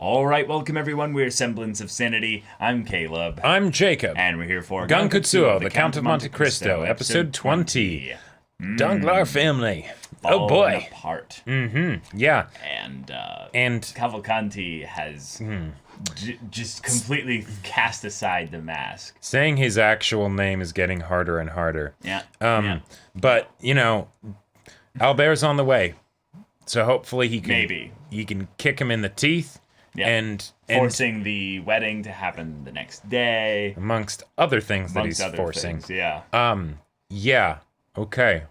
All right, welcome everyone. We're Semblance of Sanity. I'm Caleb. I'm Jacob. And we're here for Gankutsuou, the Count of Monte Cristo, episode 20. Danglars family. Oh boy. Apart. Yeah. And And Cavalcanti has just completely cast aside the mask. saying his actual name is getting harder and harder. Yeah. But, you know, Albert's on the way. So hopefully he can kick him in the teeth. Yeah. And Forcing the wedding to happen the next day. amongst other things that he's forcing. Things, yeah. Yeah. Okay.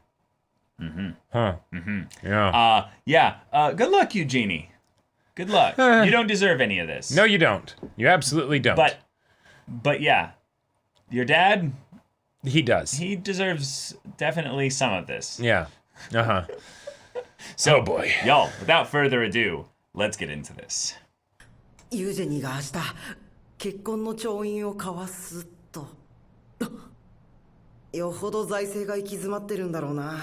Yeah. Good luck, Eugenie. Good luck. You don't deserve any of this. No, you don't. You absolutely don't. But yeah, your dad, he does. he deserves definitely some of this. Yeah. So, Oh boy. y'all, without further ado, let's get into this. ユージェニーが明日結婚の調印を交わすとよほど財政が行き詰まってるんだろうな。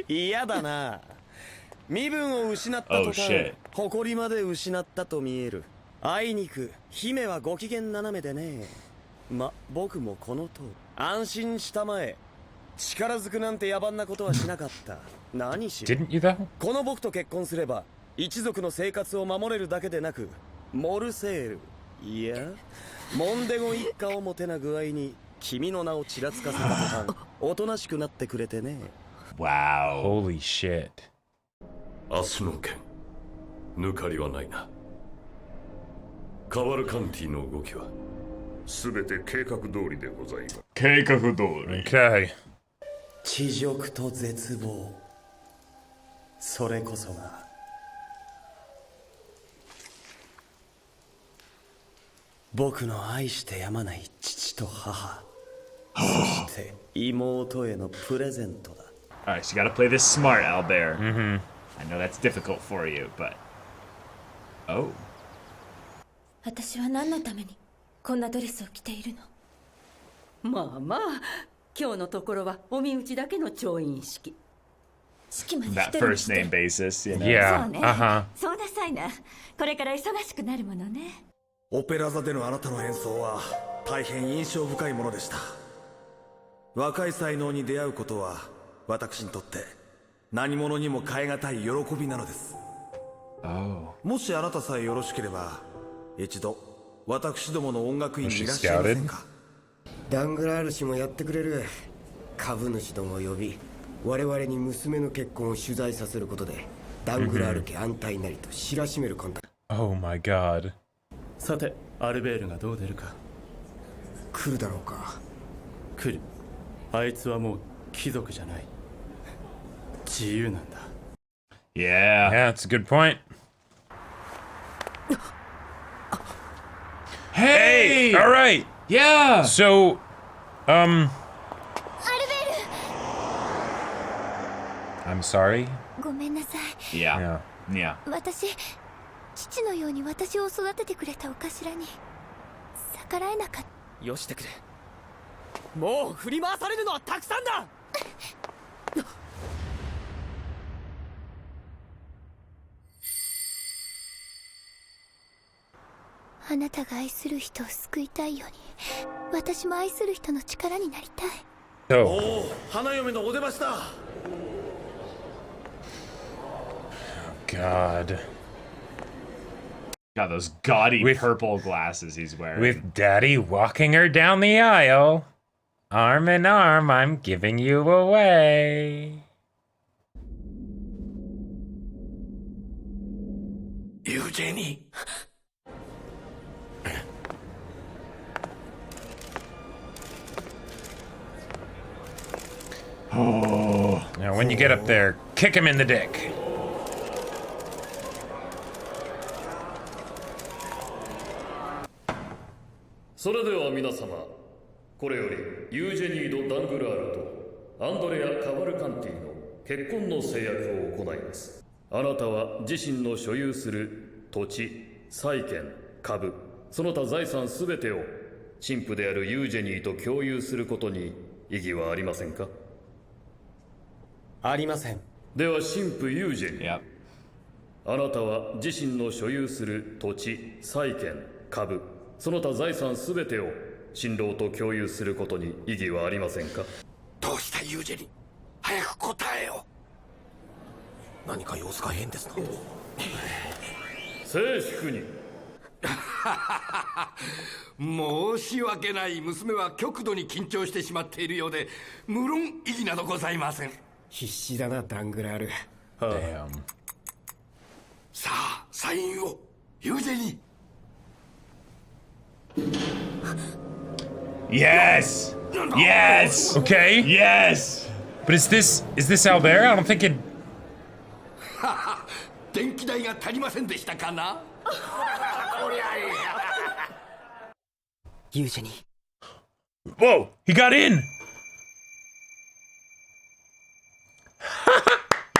嫌だな。身分を失ったとか、誇りまで失ったと見える。あいにく姫はご機嫌斜めでね。ま、僕もこの通り。安心したまえ。力ずくなんて野蛮なことはしなかった。何しろ Didn't you though? この僕と結婚すれば一族の生活を守れるだけでなく、モルセール、いやモンデゴ一家をもてな具合に君の名をちらつかせた途端おとなしくなってくれてね。 Wow. Holy shit. 明日の件抜かりはないな。カワルカンティの動きは全て計画通りでございます。計画通り。 Okay. 地辱と絶望、それこそが僕の愛してやまない父と母、そして妹へのプレゼントだ。 All right, so you gotta play this smart, Albert. I know that's difficult for you, but... Oh. 私は何のためにこんなドレスを着ているの？まあまあ、今日のところはお身内だけの調印式。式まで That 一人に first して name basis, you know? Yeah. そうね、そうなさいな。これから忙しくなるものね。オペラ座でのあなたの演奏は大変印象深いものでした。若い才能に出会うことは私にとって何者にも代え難い喜びなのです。もしあなたさえよろしければ一度私どもの音楽院にいらっしゃいませんか。ダングラール氏もやってくれる。株主どもを呼び我々に娘の結婚を取材させることでダングラール家安泰なりと知らしめる魂胆。 Oh my god. さて、アルベールがどう出るか。来るだろうか。来る。あいつはもう貴族じゃない。自由なんだ。Yeah. Yeah, that's a good point. Hey! All right. Yeah! So, アルベ I'm sorry. ル、ごめんなさい。 Yeah. Yeah. 私、父のように私を育ててくれたお頭に逆らえなかった。よしてくれ。もう振り回されるのはたくさんだ。あなたが愛する人を救いたいように、私も愛する人の力になりたい。So, おお、花嫁のお出ましだ。 God. Got those gaudy With- purple glasses he's wearing. With Daddy walking her down the aisle, arm in arm, I'm giving you away. Eugenie. Now, when you get up there, kick him in the dick. それでは皆様、これよりユージェニード・ダングラールとアンドレア・カバルカンティの結婚の制約を行います。あなたは自身の所有する土地、債権、株、その他財産すべてを神父であるユージェニーと共有することに異議はありませんか？ありません。では神父ユージェニー、あなたは自身の所有する土地、債権、株、その他財産すべてを新郎と共有することに異議はありませんか？どうしたユージェニー、早く答えよ。何か様子が変ですな。静粛に。申し訳ない。娘は極度に緊張してしまっているようで、無論異議などございません。必死だな、ダングラール。さあ、サインを、ユージェニー。 Yes! Yes! Okay. Yes! But is this Albert? I don't think it. 電気代が足りませんでしたかな？ユージェニー。 Whoa! He got in!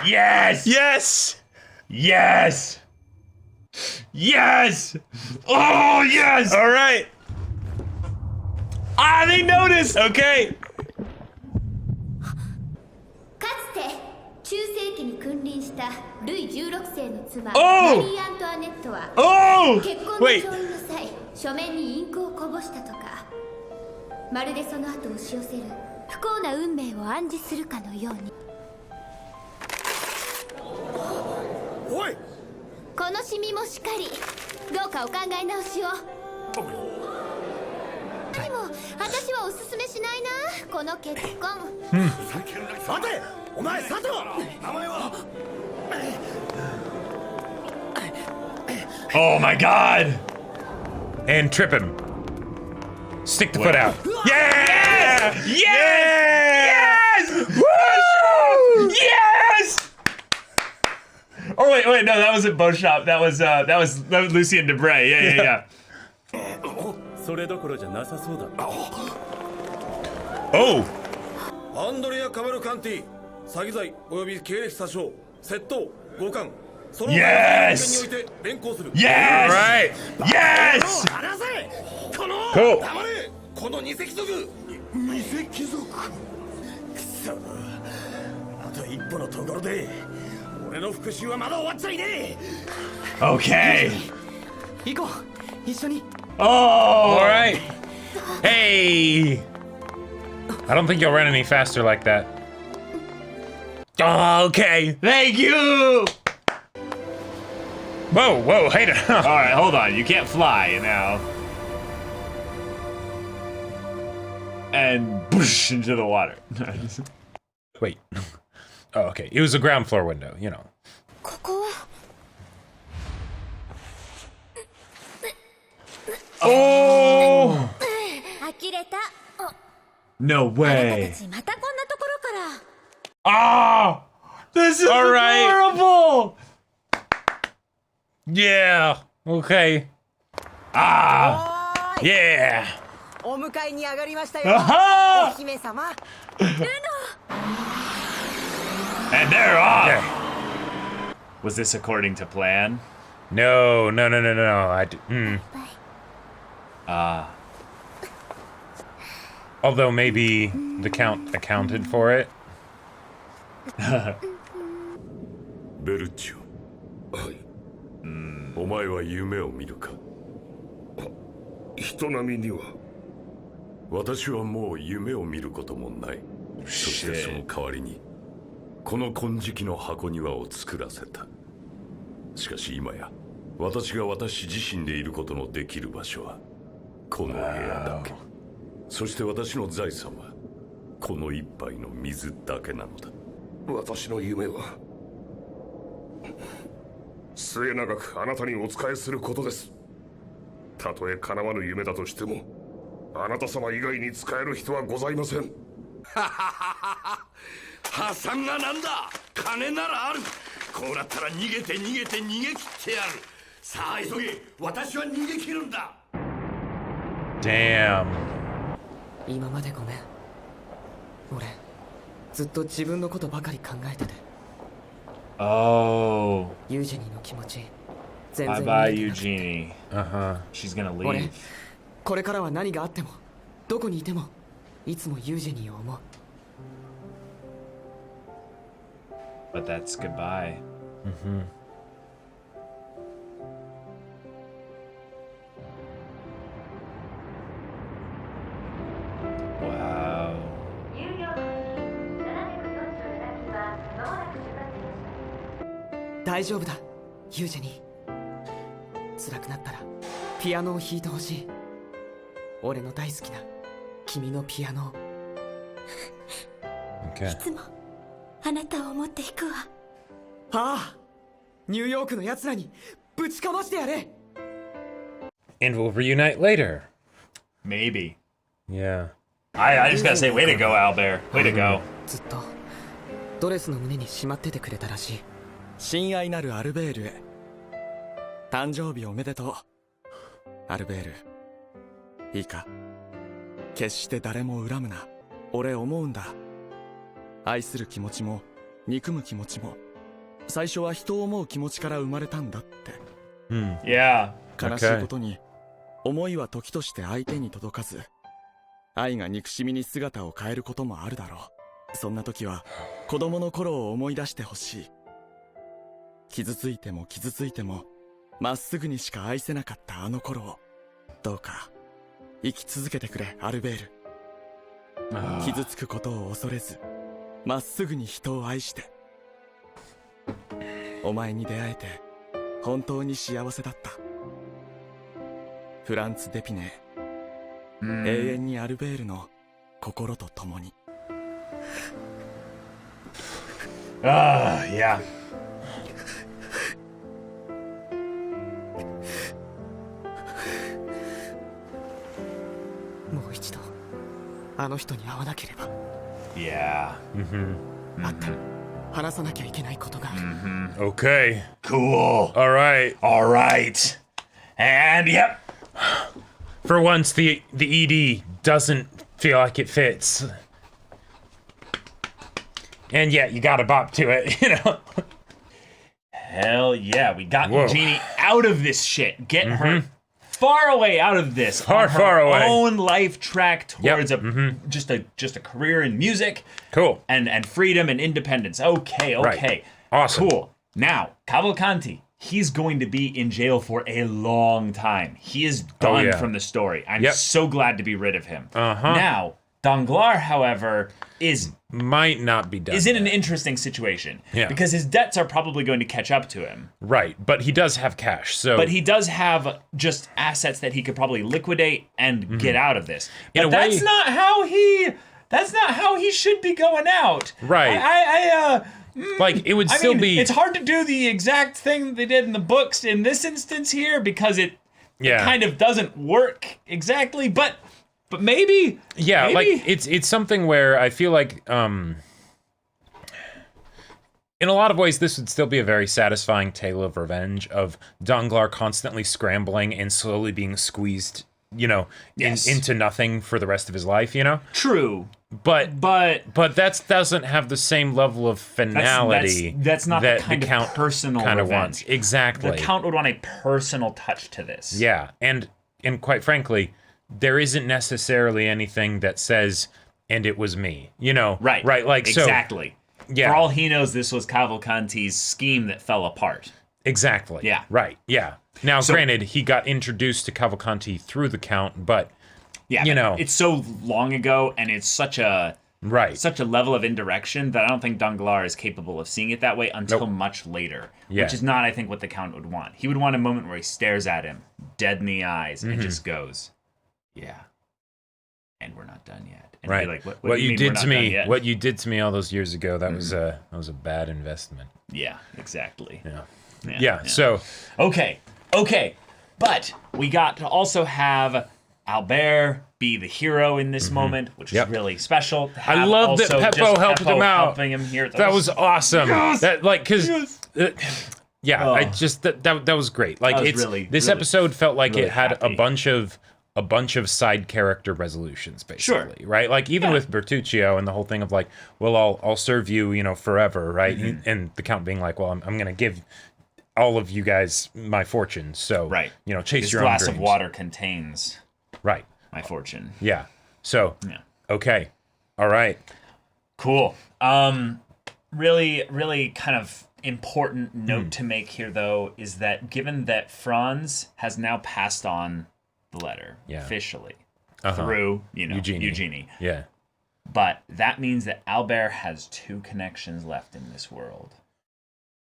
Yes! Yes! Yes! Yes! Oh, yes! All right. Ah, they noticed! Okay. かつて中世紀に君臨したルイ16世の妻、 Oh! マリー・アントワネットは Oh! 結婚の Wait. 調印の際書面にインクをこぼしたとか、まるでその後押し寄せる不幸な運命を暗示するかのように。おい、このシミもしかり、どうかお考え直しを。でも私はおすすめしないな、この結婚。待て、お前佐藤、名前は。 Oh my god! And trip him. Stick the foot out. Yes! Yes! Yeah! Woo! Yes! Oh wait, no, that wasn't Beauchamp. That was Lucien Debray. Yeah. それどころじゃなさそうだ。 Oh! アンドレア・カバルカンティ、詐欺罪および経歴詐称、窃盗、強姦、その Yes! において連行する。 Yes! All right. Yes! 離せ、この Cool. 黙れ、この偽貴族。偽貴族。くそ、あと一歩のところで俺の復讐はまだ終わっちゃいねえ。 Okay. 行こう、一緒に。 Oh! All right. Hey! I don't think you'll run any faster like that. Oh, okay. Thank you! Whoa, hey All right, hold on. You can't fly now. And boosh into the water. Wait. Oh, okay. It was a ground floor window, you know. ここは Oh! 呆れた。 No あなた way. たちまたこんなところから。 Ah! This is All right. horrible! Yeah. Okay. Ah! Yeah. お迎えに上がりましたよ。 Aha! お姫様。 And they're off! Yeah. Was this according to plan? No. Although maybe the count accounted for it. ベルチオ。はい。お前は夢を見るか？人並みには。私はもう夢を見ることもない。そしてその代わりにこの金色の箱庭を作らせた。しかし今や私が私自身でいることのできる場所はこの部屋だけ。そして私の財産はこの一杯の水だけなのだ。私の夢は末永くあなたにお仕えすることです。たとえ叶わぬ夢だとしてもあなた様以外に使える人はございません。破産がなんだ。金ならある。こうなったら逃げて切ってやる。さあ急げ。私は逃げ切るんだ。 Damn. 今までごめん。俺ずっと自分のことばかり考えてて。 Oh. ユージェニーの気持ち全然 Bye 見 bye, えてなくて。 Eugenie. Uh-huh. She's gonna 俺 leave. これからは何があってもどこにいてもいつもユージェニーを思う。 But that's goodbye. 大丈夫だユージェニー。辛くなったらピアノを弾いてほしい。俺の大好きな君のピアノを。いつもあなたを思って弾くわ。ああ、ニューヨークの奴らにぶちかましてやれ。 And we'll reunite later. Maybe. Yeah. I just gotta say, way to go, Albert. Way to go. ずっとドレスの胸にしまっててくれたらしい。親愛なるアルベールへ、誕生日おめでとう。アルベール、いいか、決して誰も恨むな。俺思うんだ。愛する気持ちも憎む気持ちも最初は人を思う気持ちから生まれたんだって。Yeah. 悲しいことに、思いは時として相手に届かず、愛が憎しみに姿を変えることもあるだろう。そんな時は子供の頃を思い出してほしい。傷ついても傷ついてもまっすぐにしか愛せなかったあの頃を、どうか生き続けてくれアルベール。傷つくことを恐れずまっすぐに人を愛して。お前に出会えて本当に幸せだった。フランツ・デピネ、永遠にアルベールの心と共に。Yeah. もう一度あの人に会わなければ。 Yeah. あった。話さなきゃいけないことがある。Okay. Cool. All right. All right. And yep. For once, the ED doesn't feel like it fits. And yet, you gotta bop to it, you know? Hell yeah. We got Eugenie out of this shit. Get her far away out of this. Far away. Own life track towards just a career in music. Cool. And freedom and independence. Okay. Right. Awesome. Cool. Now, Cavalcanti. He's going to be in jail for a long time. He is done from the story. I'm so glad to be rid of him. Now, Danglars, however, might not be done. Is in an interesting situation. Yeah. Because his debts are probably going to catch up to him. Right, but he does have cash, so... But he does have just assets that he could probably liquidate and get out of this. But that's not how he should be going out. Right. Like, it would still be... It's hard to do the exact thing that they did in the books in this instance here because it kind of doesn't work exactly, but maybe... Yeah, maybe. Like, it's something where I feel like, in a lot of ways, this would still be a very satisfying tale of revenge, of Danglars constantly scrambling and slowly being squeezed, you know, into nothing for the rest of his life, you know? True. But that doesn't have the same level of finality. That's not that the kind Count of personal kind of revenge. wants. Exactly. The Count would want a personal touch to this. Yeah, and quite frankly, there isn't necessarily anything that says, and it was me, you know? Right. Like, exactly. So, yeah. For all he knows, this was Cavalcanti's scheme that fell apart. Exactly. Yeah. Right, yeah. Now, granted, he got introduced to Cavalcanti through the Count, but... Yeah, you know, it's so long ago, and it's such a level of indirection that I don't think Danglars is capable of seeing it that way until much later, which is not, I think, what the Count would want. He would want a moment where he stares at him, dead in the eyes, and just goes, "Yeah, and we're not done yet." And right. Be like, what you mean did we're to not done me, yet? what you did to me all those years ago, that was a bad investment. Yeah, exactly. Yeah. So okay, but we got to also have Albert be the hero in this moment, which is really special. I love that Peppo helped him out. Helping him here. That was awesome. Yes! That I just that was great. Like this episode felt like it had a bunch of side character resolutions, basically, right? Like even with Bertuccio and the whole thing of like, well, I'll serve you, you know, forever, right? And the Count being like, well, I'm gonna give all of you guys my fortune, so you know, chase your own dreams. This glass of water contains my fortune. Yeah. So, okay. All right. Cool. Really, really kind of important note to make here, though, is that given that Franz has now passed on the letter officially through, you know, Eugenie. Yeah. But that means that Albert has two connections left in this world.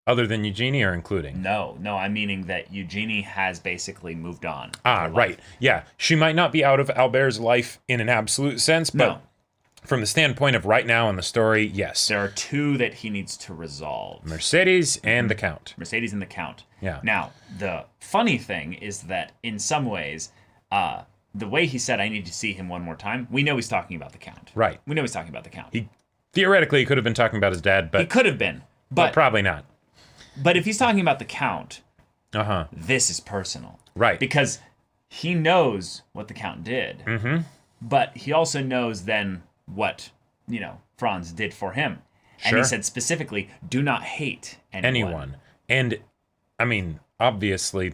Other than Eugenie or including? No, I'm meaning that Eugenie has basically moved on. Right. Yeah. She might not be out of Albert's life in an absolute sense, but from the standpoint of right now in the story, yes. There are two that he needs to resolve. Mercedes and the Count. Mercedes and the Count. Yeah. Now, the funny thing is that in some ways, the way he said, I need to see him one more time, we know he's talking about the Count. Right. We know he's talking about the Count. He theoretically could have been talking about his dad, but... He could have been. But probably not. But if he's talking about the Count, this is personal. Right. Because he knows what the Count did. But he also knows then what, Franz did for him. And he said specifically, do not hate anyone. And, I mean, obviously,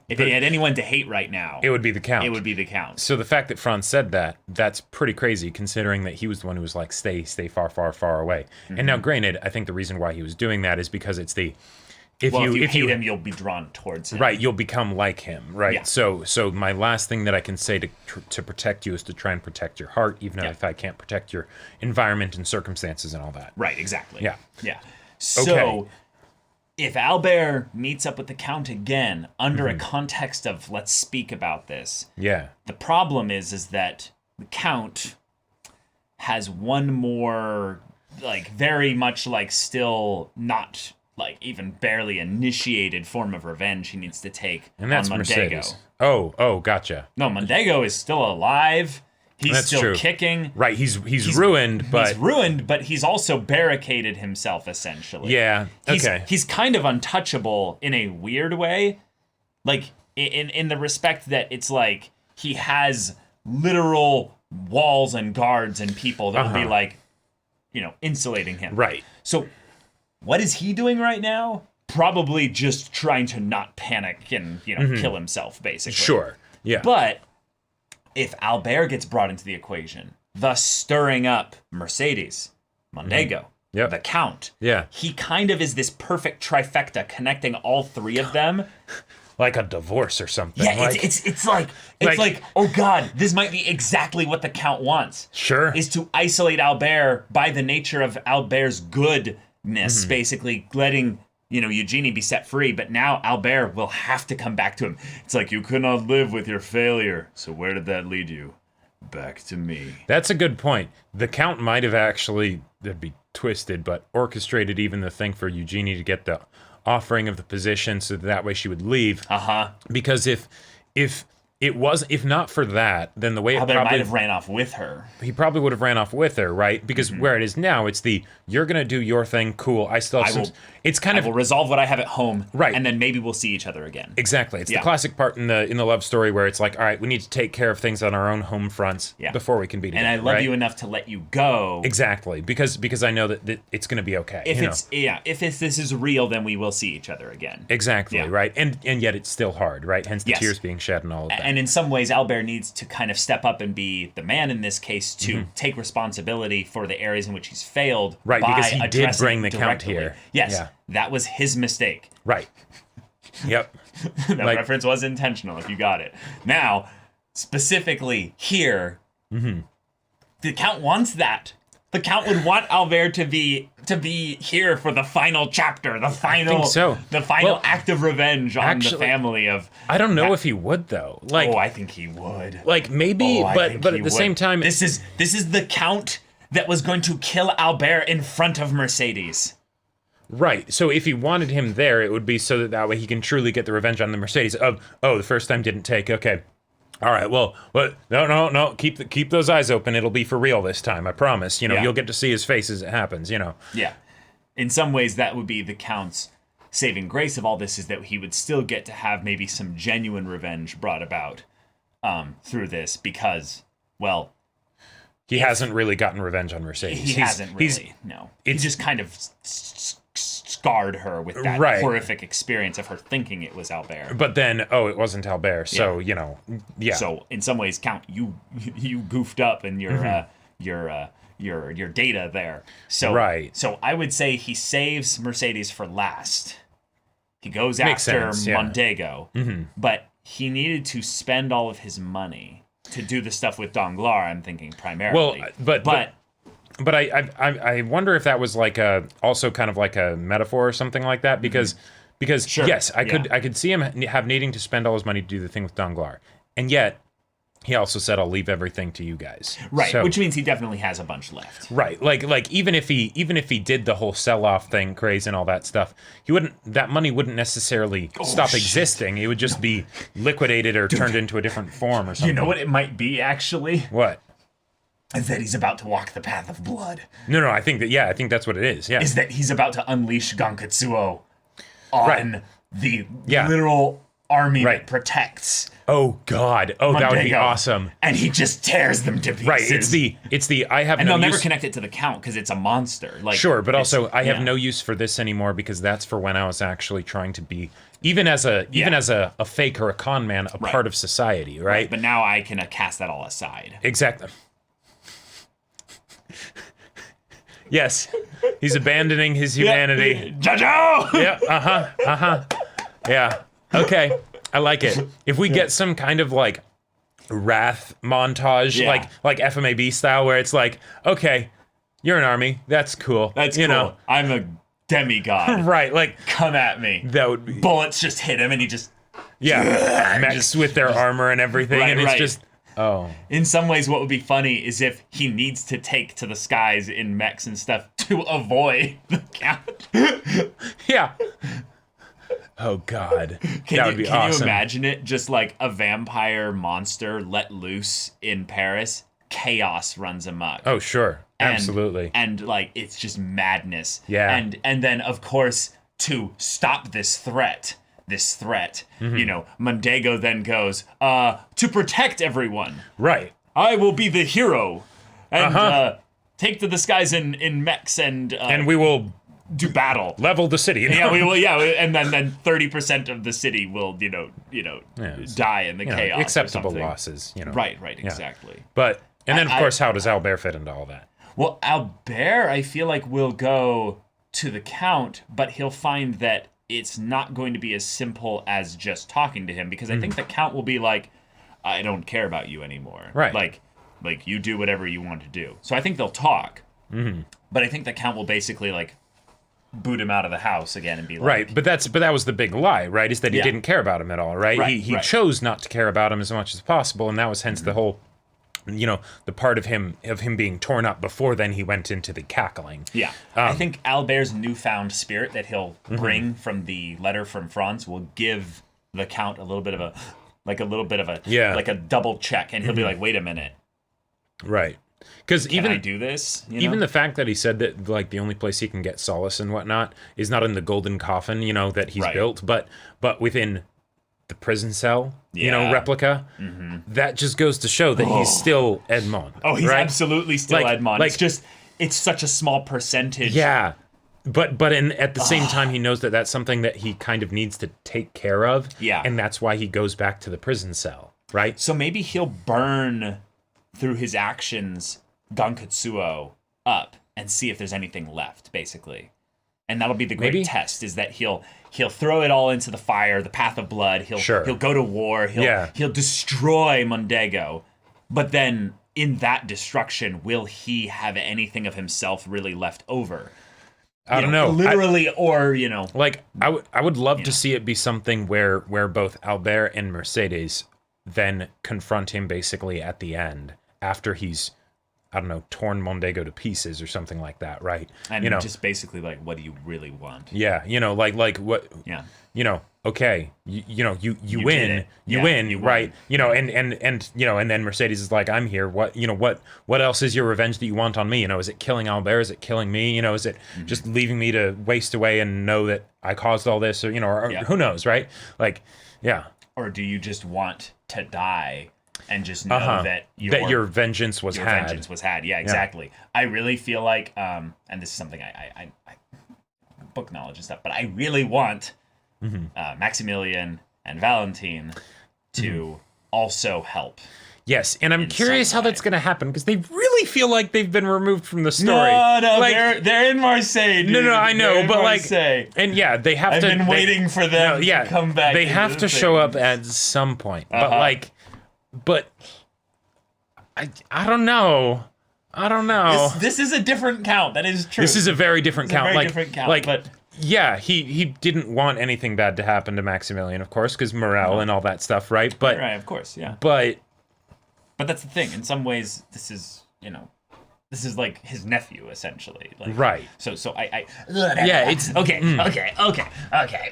if he had anyone to hate right now, it would be the Count. It would be the Count. So the fact that Franz said that, that's pretty crazy, considering that he was the one who was like, stay far, far, far away. And now, granted, I think the reason why he was doing that is because it's the... If you hate him, you'll be drawn towards him. Right, you'll become like him, right? Yeah. So my last thing that I can say to protect you is to try and protect your heart, even if I can't protect your environment and circumstances and all that. Right, exactly. Yeah. So... If Albert meets up with the Count again under a context of let's speak about this, the problem is that the Count has one more, very much still not, even barely initiated form of revenge he needs to take and that's on Mondego. Mercedes. Oh, gotcha. No, Mondego is still alive. He's still true. kicking. Right, he's ruined, but... He's ruined, but he's also barricaded himself, essentially. Yeah, okay. He's kind of untouchable in a weird way. In the respect that it's he has literal walls and guards and people that will be insulating him. Right. So, what is he doing right now? Probably just trying to not panic and, kill himself, basically. Sure, yeah. But... if Albert gets brought into the equation, thus stirring up Mercedes, Mondego, the Count, he kind of is this perfect trifecta connecting all three of them. Like a divorce or something. Yeah, it's like, oh God, this might be exactly what the Count wants. Sure. Is to isolate Albert by the nature of Albert's goodness, basically letting... Eugenie be set free, but now Albert will have to come back to him. It's like, you could not live with your failure. So where did that lead you? Back to me. That's a good point. The Count might have actually, that'd be twisted, but orchestrated even the thing for Eugenie to get the offering of the position so that way she would leave. Because if not for that, then the way it Albert probably might have ran off with her. He probably would have ran off with her, right? Because where it is now, it's you're gonna do your thing, cool. I still have I will resolve what I have at home, right? And then maybe we'll see each other again. Exactly. It's the classic part in the love story where it's like, all right, we need to take care of things on our own home fronts before we can be together. And I love you enough to let you go. Exactly, because I know that it's gonna be okay. If this is real, then we will see each other again. Exactly, right? And yet it's still hard, right? Hence the tears being shed and all of that. And in some ways, Albert needs to kind of step up and be the man in this case to take responsibility for the areas in which he's failed. Right, because he did bring the Count here. Yes, that was his mistake. Right. Yep. That reference was intentional, if you got it. Now, specifically here, the Count wants that. The Count would want Albert to be here for the final chapter, the final act of revenge on the family of. I don't know if he would though. I think he would. Maybe, but at the same time, this is the Count that was going to kill Albert in front of Mercedes. Right. So if he wanted him there, it would be so that way he can truly get the revenge on the Mercedes of the first time didn't take. Okay. All right, well, no, keep those eyes open. It'll be for real this time, I promise. You'll get to see his face as it happens, Yeah. In some ways, that would be the Count's saving grace of all this, is that he would still get to have maybe some genuine revenge brought about through this because, well... He hasn't really gotten revenge on Mercedes. He hasn't really, no. He just kind of scarred her with that horrific experience of her thinking it was Albert. But then, it wasn't Albert, so, So, in some ways, Count, you goofed up in your data there. So, So, I would say he saves Mercedes for last. He goes after Mondego, but he needed to spend all of his money to do the stuff with Danglars, I'm thinking primarily. Well, but but I wonder if that was like also kind of like a metaphor or something like that, because sure. Yes, I could see him have needing to spend all his money to do the thing with Danglars, and yet he also said, "I'll leave everything to you guys." Right, so, which means he definitely has a bunch left. Right, like even if he did the whole sell-off thing, craze and all that stuff, that money wouldn't necessarily stop existing. It would just be liquidated or turned into a different form or something. You know what it might be, actually? What? Is that he's about to walk the path of blood. No, I think that's what it is. Yeah, is that he's about to unleash Gankutsuou on the literal army that protects. Oh God! Oh, Mondego. That would be awesome. And he just tears them to pieces. Right. It's the I have. And they'll never connect it to the Count because it's a monster. Like sure, but also I have no use for this anymore because that's for when I was actually trying to be even as a fake or a con man, a part of society. Right. But now I can cast that all aside. Exactly. Yes, he's abandoning his humanity. Jojo! Yeah. Yeah. Okay. I like it. If we get some kind of like wrath montage, like FMAB style, where it's like, okay, you're an army. That's cool. That's cool. Know. I'm a demigod. Right. Like, come at me. That would be. Bullets just hit him and he just. Yeah. Just with their armor and everything. And it's just. Oh. In some ways, what would be funny is if he needs to take to the skies in mechs and stuff to avoid the Count. Yeah. Oh God, that would be awesome. Can you imagine it? Just like a vampire monster let loose in Paris, chaos runs amok. Oh sure, absolutely. And like it's just madness. Yeah. And then of course to stop this threat, you know, Mondego then goes to protect everyone. Right. I will be the hero, and take to the skies in mechs and we will. Do battle, level the city. Yeah, we will. Yeah, and then 30% of the city will, die in the chaos. Acceptable losses, Right, exactly. But and then of course, how does Albert fit into all that? Well, Albert, I feel like will go to the Count, but he'll find that it's not going to be as simple as just talking to him because I think the Count will be like, I don't care about you anymore. Right. Like you do whatever you want to do. So I think they'll talk. Mm-hmm. But I think the Count will basically boot him out of the house again and be like... Right, but that was the big lie, right? Is that he didn't care about him at all, right? He chose not to care about him as much as possible, and that was hence the whole, the part of him being torn up before then he went into the cackling. Yeah. I think Albert's newfound spirit that he'll bring from the letter from Franz will give the Count a little bit of a like a double check, and he'll be like, wait a minute. Right. Because even I do this, even the fact that he said that like the only place he can get solace and whatnot is not in the golden coffin, that he's built, but within the prison cell, replica. Mm-hmm. That just goes to show that he's still Edmond. Oh, he's absolutely still Edmond. It's such a small percentage. Yeah, but at the same time, he knows that that's something that he kind of needs to take care of. Yeah, and that's why he goes back to the prison cell, right? So maybe he'll burn through his actions Gankutsuou up and see if there's anything left, basically. And that'll be the great test, is that he'll throw it all into the fire, the path of blood. He'll go to war. He'll destroy Mondego. But then in that destruction, will he have anything of himself really left over? I don't know. Literally, Like, I would love to see it be something where both Albert and Mercedes then confront him basically at the end, after he's, I don't know, torn Mondego to pieces or something like that, right? And just basically like, what do you really want? Yeah, like what? Yeah. Okay, you win, right? And then Mercedes is like, I'm here. What else is your revenge that you want on me? Is it killing Albert? Is it killing me? Is it just leaving me to waste away and know that I caused all this? Or who knows, right? Like, yeah. Or do you just want to die? And just know that your vengeance was had. Yeah, exactly. Yeah. I really feel like, and this is something I book knowledge and stuff, but I really want Maximilian and Valentine to also help. Yes, and I'm curious how that's going to happen, because they really feel like they've been removed from the story. No, they're in Marseille, dude. No, I know, but Marseille. And yeah, they have I've been waiting for them to come back. They have to show up at some point, but I don't know. I don't know. This is a different count. That is true. This is a very different count. But yeah, he didn't want anything bad to happen to Maximilian, of course, because morale and all that stuff, right? But right, of course, yeah. But that's the thing. In some ways, this is like his nephew, essentially. Like, right. So I yeah, it's okay.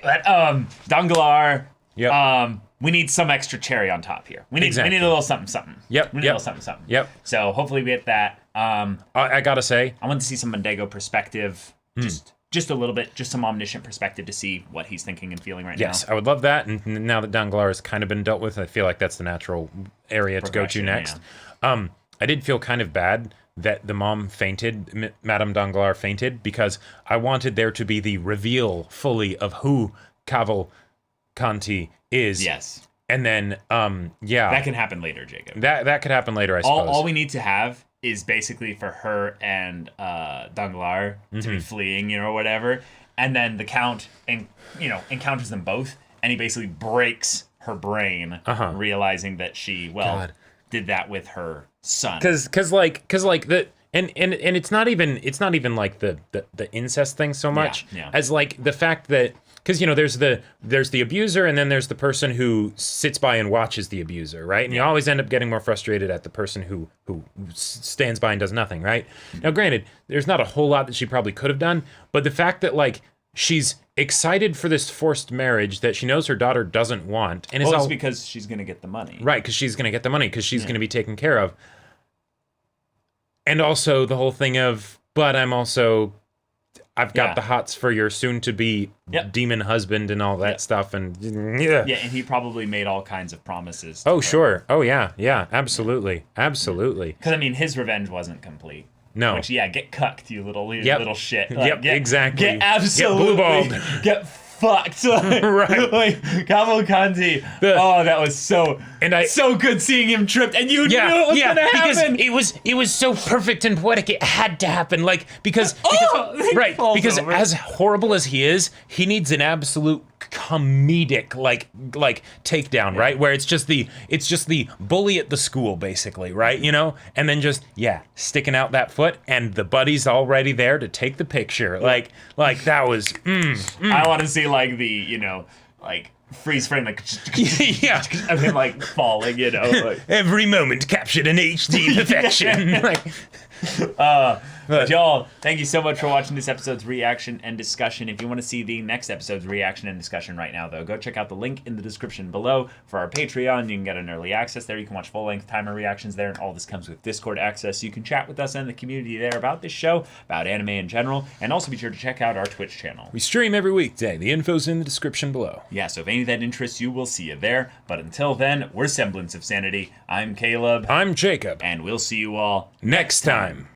But Danglars. Yep. We need some extra cherry on top here. We need a little something. Yep. We need a little something. Yep. So hopefully we get that. I gotta say, I want to see some Mondego perspective. Just a little bit, just some omniscient perspective to see what he's thinking and feeling right now. Yes, I would love that. And now that Danglars has kind of been dealt with, I feel like that's the natural area to go to next. Yeah. I did feel kind of bad that the mom fainted, Madame Danglars fainted, because I wanted there to be the reveal fully of who Cavalcanti is. Yes. And then, that can happen later, Jacob. That could happen later, I suppose. All we need to have is basically for her and Danglars to be fleeing, or whatever, and then the Count encounters them both, and he basically breaks her brain, realizing that she did that with her son. Because the and it's not even like the incest thing so much as like the fact that. Because there's the abuser, and then there's the person who sits by and watches the abuser, right? And you always end up getting more frustrated at the person who stands by and does nothing, right? Now, granted, there's not a whole lot that she probably could have done, but the fact that like she's excited for this forced marriage that she knows her daughter doesn't want, and it's because she's gonna get the money, right? Because she's gonna get the money because she's gonna be taken care of, and also the whole thing of, but I've got the hots for your soon-to-be demon husband and all that stuff, and and he probably made all kinds of promises. Oh, sure. Oh, yeah, absolutely. Because I mean, his revenge wasn't complete. No. Which, get cucked, you little shit. Exactly. Get absolutely. Get blue-balled. Get fucked. Right. Like Cavalcanti. That was so good seeing him tripped, and you knew it was gonna happen. Because it was so perfect and poetic. It had to happen, because as horrible as he is, he needs an absolute comedic like takedown, right? Where it's just the bully at the school, basically, right? And then just sticking out that foot, and the buddy's already there to take the picture. Like that was. I want to see like the freeze frame of him falling. Every moment captured in HD perfection. But y'all, thank you so much for watching this episode's reaction and discussion. If you want to see the next episode's reaction and discussion right now, though, go check out the link in the description below for our Patreon. You can get an early access there. You can watch full-length timer reactions there, and all this comes with Discord access. So you can chat with us and the community there about this show, about anime in general, and also be sure to check out our Twitch channel. We stream every weekday. The info's in the description below. Yeah, so if any of that interests you, we'll see you there. But until then, we're Semblance of Sanity. I'm Caleb. I'm Jacob. And we'll see you all next time.